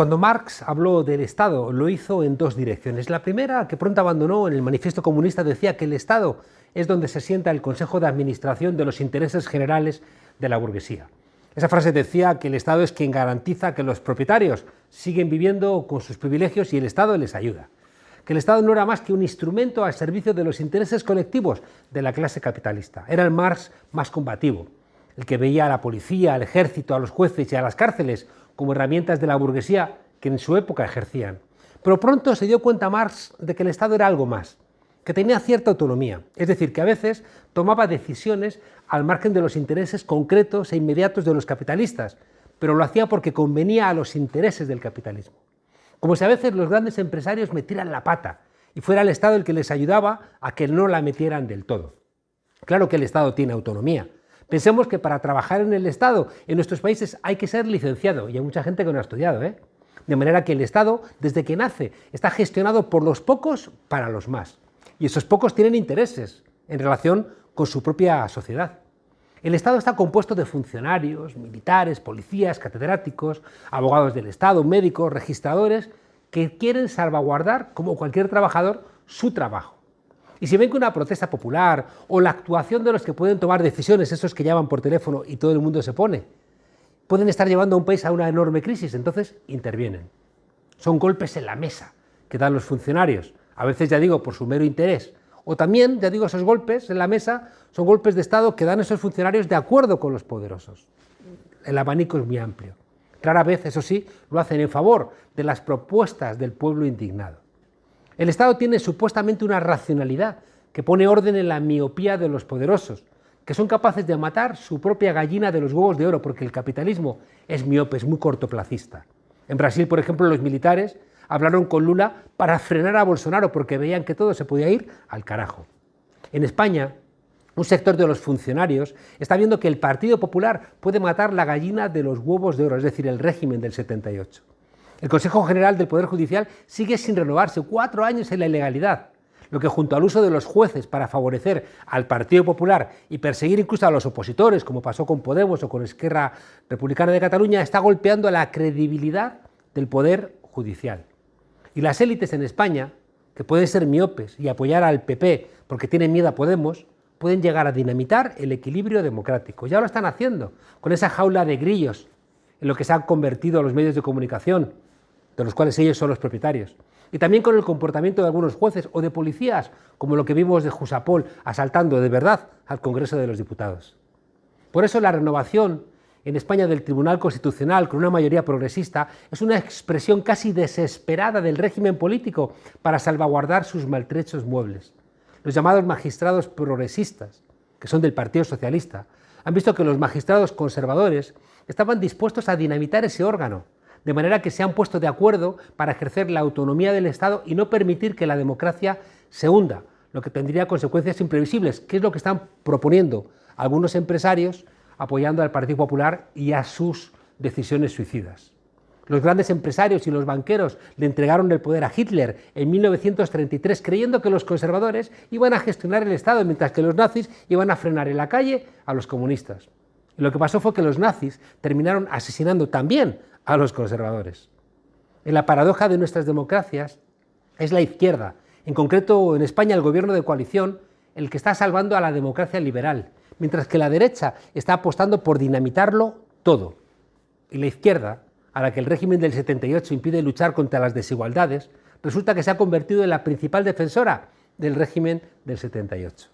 Cuando Marx habló del Estado, lo hizo en dos direcciones. La primera, que pronto abandonó en el Manifiesto Comunista, decía que el Estado es donde se sienta el Consejo de Administración de los intereses generales de la burguesía. Esa frase decía que el Estado es quien garantiza que los propietarios siguen viviendo con sus privilegios y el Estado les ayuda. Que el Estado no era más que un instrumento al servicio de los intereses colectivos de la clase capitalista. Era el Marx más combativo, el que veía a la policía, al ejército, a los jueces y a las cárceles como herramientas de la burguesía que en su época ejercían. Pero pronto se dio cuenta Marx de que el Estado era algo más, que tenía cierta autonomía, es decir, que a veces tomaba decisiones al margen de los intereses concretos e inmediatos de los capitalistas, pero lo hacía porque convenía a los intereses del capitalismo. Como si a veces los grandes empresarios metieran la pata y fuera el Estado el que les ayudaba a que no la metieran del todo. Claro que el Estado tiene autonomía. Pensemos que para trabajar en el Estado en nuestros países hay que ser licenciado, y hay mucha gente que no ha estudiado, De manera que el Estado, desde que nace, está gestionado por los pocos para los más. Y esos pocos tienen intereses en relación con su propia sociedad. El Estado está compuesto de funcionarios, militares, policías, catedráticos, abogados del Estado, médicos, registradores, que quieren salvaguardar, como cualquier trabajador, su trabajo. Y si ven que una protesta popular o la actuación de los que pueden tomar decisiones, esos que llaman por teléfono y todo el mundo se pone, pueden estar llevando a un país a una enorme crisis, entonces intervienen. Son golpes en la mesa que dan los funcionarios, a veces, ya digo, por su mero interés, o también, ya digo, esos golpes en la mesa son golpes de Estado que dan esos funcionarios de acuerdo con los poderosos. El abanico es muy amplio. Rara vez, eso sí, lo hacen en favor de las propuestas del pueblo indignado. El Estado tiene supuestamente una racionalidad que pone orden en la miopía de los poderosos, que son capaces de matar su propia gallina de los huevos de oro, porque el capitalismo es miope, es muy cortoplacista. En Brasil, por ejemplo, los militares hablaron con Lula para frenar a Bolsonaro porque veían que todo se podía ir al carajo. En España, un sector de los funcionarios está viendo que el Partido Popular puede matar la gallina de los huevos de oro, es decir, el régimen del 78. El Consejo General del Poder Judicial sigue sin renovarse, 4 años en la ilegalidad, lo que junto al uso de los jueces para favorecer al Partido Popular y perseguir incluso a los opositores, como pasó con Podemos o con Esquerra Republicana de Cataluña, está golpeando la credibilidad del Poder Judicial. Y las élites en España, que pueden ser miopes y apoyar al PP porque tienen miedo a Podemos, pueden llegar a dinamitar el equilibrio democrático. Ya lo están haciendo, con esa jaula de grillos en lo que se han convertido los medios de comunicación, de los cuales ellos son los propietarios. Y también con el comportamiento de algunos jueces o de policías, como lo que vimos de Jusapol asaltando de verdad al Congreso de los Diputados. Por eso la renovación en España del Tribunal Constitucional con una mayoría progresista es una expresión casi desesperada del régimen político para salvaguardar sus maltrechos muebles. Los llamados magistrados progresistas, que son del Partido Socialista, han visto que los magistrados conservadores estaban dispuestos a dinamitar ese órgano, de manera que se han puesto de acuerdo para ejercer la autonomía del Estado y no permitir que la democracia se hunda, lo que tendría consecuencias imprevisibles, que es lo que están proponiendo algunos empresarios apoyando al Partido Popular y a sus decisiones suicidas. Los grandes empresarios y los banqueros le entregaron el poder a Hitler en 1933 creyendo que los conservadores iban a gestionar el Estado, mientras que los nazis iban a frenar en la calle a los comunistas. Y lo que pasó fue que los nazis terminaron asesinando también a los conservadores. En la paradoja de nuestras democracias es la izquierda, en concreto en España el gobierno de coalición, el que está salvando a la democracia liberal, mientras que la derecha está apostando por dinamitarlo todo. Y la izquierda, a la que el régimen del 78 impide luchar contra las desigualdades, resulta que se ha convertido en la principal defensora del régimen del 78.